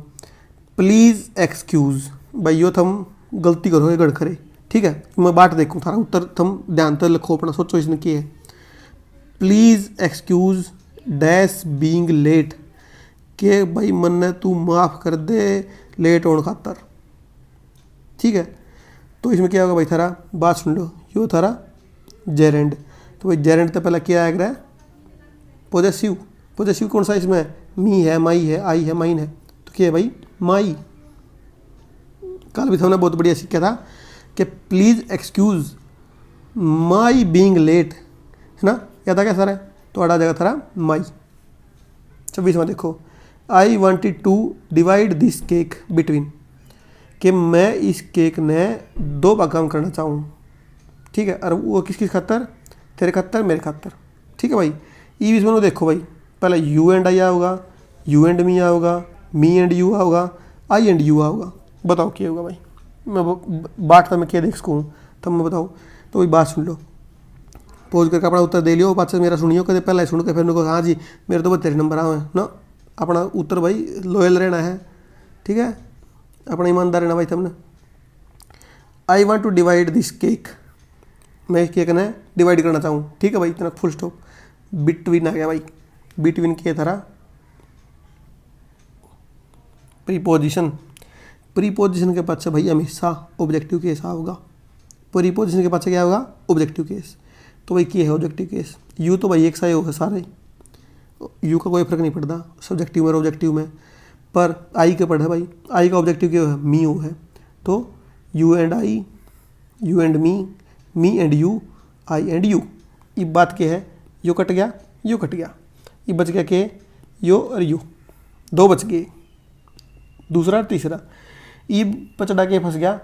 please excuse, भाई यो थम गलती करो गड़ करे, ठीक है। मैं बाट देखूँ थारा उत्तर थम ध्यान तो लिखो अपना, सोचो इसने किया है। Please excuse dash being late, के भाई मन ने तू माफ़ कर दे लेट होने खातर, ठीक है। तो इसमें क्या होगा भाई थारा, बात सुन लो, यो थारा जेरेंड, तो भाई जेरेंड तो पहले क्या आएगा, पॉजेसिव, पॉजेसिव कौन सा इसमें, मी है, माई है, आई है, माइन है, तो क्या है भाई माई। कल भी हमने बहुत बढ़िया सीखा था कि please excuse my being late, है ना, याद आ गया सारा, तो अड़ा जाएगा थारा माई। 26वां देखो, I wanted to divide this cake between, कि मैं इस केक ने 2 भाग में करना चाहूँ, ठीक है। और वो किस किस खातर, तेरे खातर मेरे खातर, ठीक है भाई। ई इसमें देखो भाई, पहले यू एंड आई आओगा, यू एंड मी आओगा, मी एंड यू आओगा, आई एंड यू आओगा, बताओ क्या होगा भाई। मैं बाट मैं क्या देख सकूँ, तब मैं बताऊँ, तो भाई बात सुन लो, पोज करके अपना उत्तर दे लियो, पाछे मेरा सुनियो, कदे पहले सुन के फिर मेरे को हाँ जी मेरे तो 72 नंबर आए ना, अपना उत्तर भाई लॉयल रहना है, ठीक है, अपना ईमानदार रहना भाई तुमने। I want to divide this cake, मैं इस केक ने डिवाइड करना चाहूँ, ठीक है भाई, इतना फुल स्टॉप। बिटवीन आ गया भाई, बिटवीन के थारा प्रीपोजिशन, प्रीपोजिशन के पास भाई हमेशा ऑब्जेक्टिव केस होगा, प्रीपोजिशन के पास क्या होगा, ऑब्जेक्टिव केस। तो भाई क्या है ऑब्जेक्टिव केस, यू तो भाई एक सा ही होगा सारे, यू का कोई फर्क नहीं पड़ता सब्जेक्टिव में और ऑब्जेक्टिव में, पर आई के पढ़ा भाई, आई का ऑब्जेक्टिव क्या है, मी हो है, तो you and I, you and me and you, I and you. ये बात क्या है, यो कट गया, यो कट गया, ये बच गया के यो और यू, 2 बच गए, दूसरा और तीसरा। ये पचड़ा के फंस गया,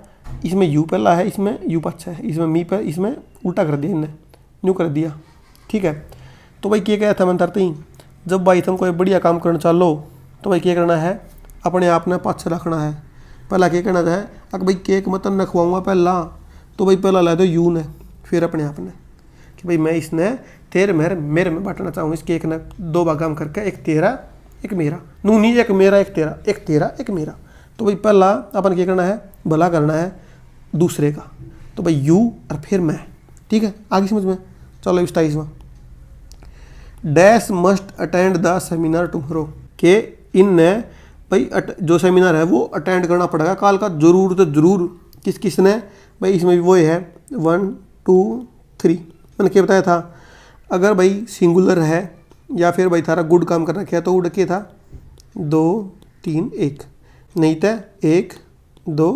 इसमें यू पहला है, इसमें यू पाछा है, इसमें मी पर, इसमें उल्टा कर दिया इनने, यूँ कर दिया, ठीक है। तो भाई क्या कहता है मन तरते ही, जब भाई तुम कोई बढ़िया काम करना चालो तो भाई क्या करना है, अपने आप ने पाछे रखना है। पहला क्या करना है, अगर भाई केक मत न खुआऊँगा पहला, तो भाई पहला ला दो यू ने, फिर अपने आप ने, कि भाई मैं इसने तेरे मेरे में बांटना चाहूँ, इस केक ने 2 भाग में करके, एक तेरा एक मेरा, नू नहीं एक मेरा एक तेरा, एक तेरा एक मेरा। तो भाई पहला अपन क्या करना है, भला करना है दूसरे का, तो भाई यू और फिर मैं, ठीक है, आगे समझ में। चलो 27वां, dash must attend the seminar tomorrow, के इन ने भाई जो सेमिनार है वो अटेंड करना पड़ेगा कल का, जरूर तो जरूर। किस किस ने भाई, इसमें भी वो है 1 2 3, मैंने क्या बताया था, अगर भाई सिंगुलर है या फिर भाई थारा गुड काम कर रखा है तो उड़ के था 2 3 1, नहीं तो 1 2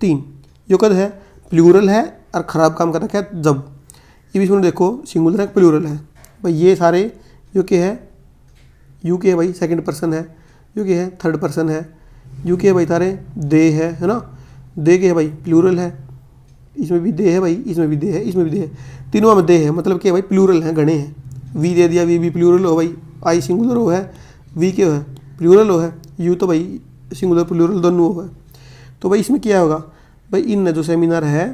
3, यो कद है प्लूरल है और ख़राब काम कर रखा है जब। ये भी इसमें देखो सिंगुलर है प्लूरल है भाई, ये सारे यो के है, यू के भाई सेकंड पर्सन है, यू के है थर्ड पर्सन है, यू के भाई तारे दे है ना, दे के है भाई प्लूरल है, इसमें भी दे है भाई, इसमें भी दे है, इसमें भी दे है, तीनों में दे है, मतलब क्या भाई प्लूरल है, गणे हैं। वी दे दिया, वी भी प्लूरल हो भाई, आई सिंगुलर हो है, वी क्या है प्लूरल हो है, यू तो भाई सिंगुलर प्लूरल दोनों हो है। तो भाई इसमें क्या होगा भाई, इन जो सेमिनार है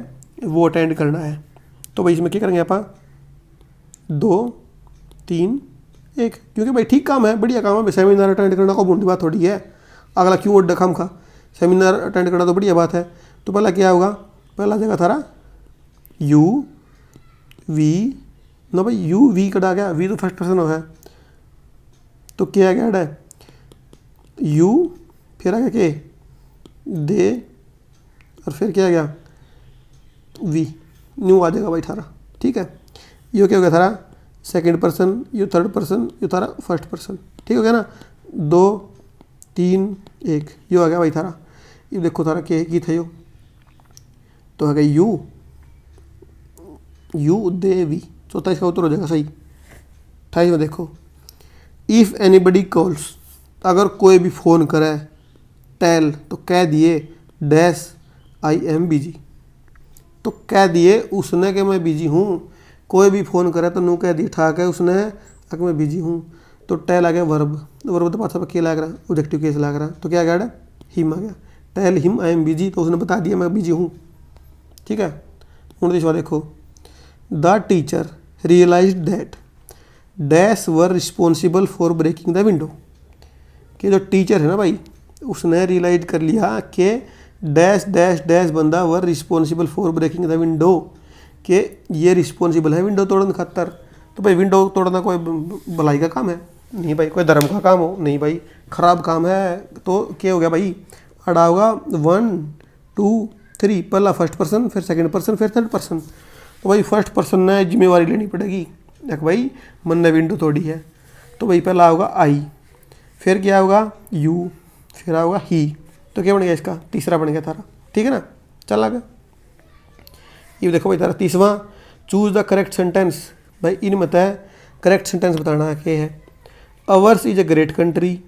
वो अटेंड करना है, तो भाई इसमें क्या करेंगे आप 2 3 1, क्योंकि भाई ठीक काम है, बढ़िया काम है भाई, सेमिनार अटेंड करना को बुरी बात थोड़ी है, अगला क्यों अड्डा काम खा, सेमिनार अटेंड करना तो बढ़िया बात है। तो पहला क्या होगा पहला जगह थारा यू वी ना भाई, यू वी कट आ गया, वी तो फर्स्ट पर्सन है, तो क्या आ गया है यू, फिर आ गया के दे, और फिर क्या आ गया वी, न्यू आ जाएगा भाई थारा। ठीक है, ये क्या हो गया थारा सेकंड पर्सन, ये थर्ड पर्सन, ये थारा फर्स्ट पर्सन। ठीक हो गया ना, 2 3 1 यो आ गया भाई थारा। ये देखो थारा के की थे यो, तो आ गया यू दे वी, चौथा इसका उत्तर हो जाएगा सही। 28 में देखो, इफ़ एनीबडी कॉल्स, अगर कोई भी फ़ोन करे, टेल तो कह दिए डैश आई एम बिजी, तो कह दिए उसने कि मैं बिजी हूँ। कोई भी फ़ोन करे तो नू कह दिए ठाक है उसने कि मैं बिजी हूँ, तो टेल आ गया वर्ब, वर्ब तो पाछा के लग रहा, ऑब्जेक्टिव केस लग रहा, तो क्या आ गया हिम आ गया, tell him I am busy, तो उसने बता दिया मैं बिजी हूँ। ठीक है, 29वां देखो, the teacher realised that dash were responsible for breaking the window, कि जो टीचर है ना भाई, उसने रियलाइज कर लिया कि डैश डैश डैश बंदा were responsible for breaking the window, कि ये रिस्पॉन्सिबल है विंडो तोड़ने खातर। तो भाई विंडो तोड़ना कोई भलाई का काम है नहीं भाई, कोई धर्म का काम हो नहीं भाई, ख़राब काम है। तो क्या हो गया भाई, अड़ा होगा 1 2 3, पहला फर्स्ट पर्सन, फिर सेकंड पर्सन, फिर थर्ड पर्सन। तो भाई फर्स्ट पर्सन ने जिम्मेवारी लेनी पड़ेगी, देख भाई मन ने विंडो तोड़ी है, तो भाई पहला होगा आई, फिर क्या होगा यू, फिर होगा ही, तो क्या बन गया इसका तीसरा बन गया थारा। ठीक है ना, चल आगे। ये देखो भाई तारा 30वां, चूज द करेक्ट सेंटेंस। भाई इन मत है करेक्ट सेंटेंस बताना है क्या है। Ours is a great country,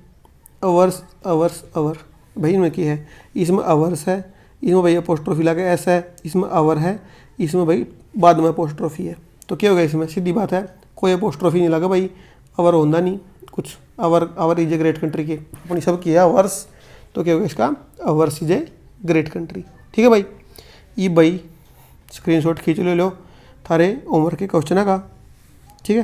ours ours our, भाई इनमें क्या है, इसमें अवर्स है, इसमें भाई अपोस्ट्रोफी लगा एस है, इसमें अवर है, इसमें भाई बाद में अपोस्ट्रोफी है, तो क्या होगा इसमें सीधी बात है कोई अपोस्ट्रोफी नहीं लगा भाई, अवर होता नहीं कुछ, our is a great country के अपनी सब किया अवर्स, तो क्या होगा इसका ours is a great country. ठीक है भाई, ये भाई स्क्रीनशॉट खींच लो थारे होमवर्क के क्वेश्चन का। ठीक है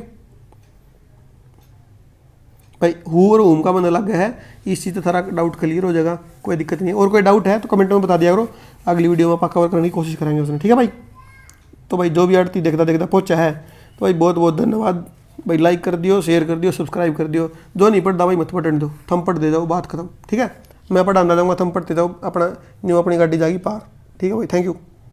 भाई, हु और होम का मन अलग है, इस चीज़ से थारा डाउट क्लियर हो जाएगा, कोई दिक्कत नहीं है। और कोई डाउट है तो कमेंट में बता दिया करो, अगली वीडियो में कवर करने की कोशिश करेंगे उसने। ठीक है भाई, तो भाई जो भी आरती देखता देखता पहुंचा है तो भाई बहुत बहुत धन्यवाद भाई, लाइक कर दियो, शेयर कर दियो, सब्सक्राइब कर दियो। जो नहीं पढ़ता भाई मत पढ़ने दो, थंपट दे जाओ, बात खत्म। ठीक है, मैं पढ़ाना जाऊँगा, थंपट दे जाओ, अपना न्यू अपनी गाड़ी जाएगी पार। ठीक है भाई, थैंक यू।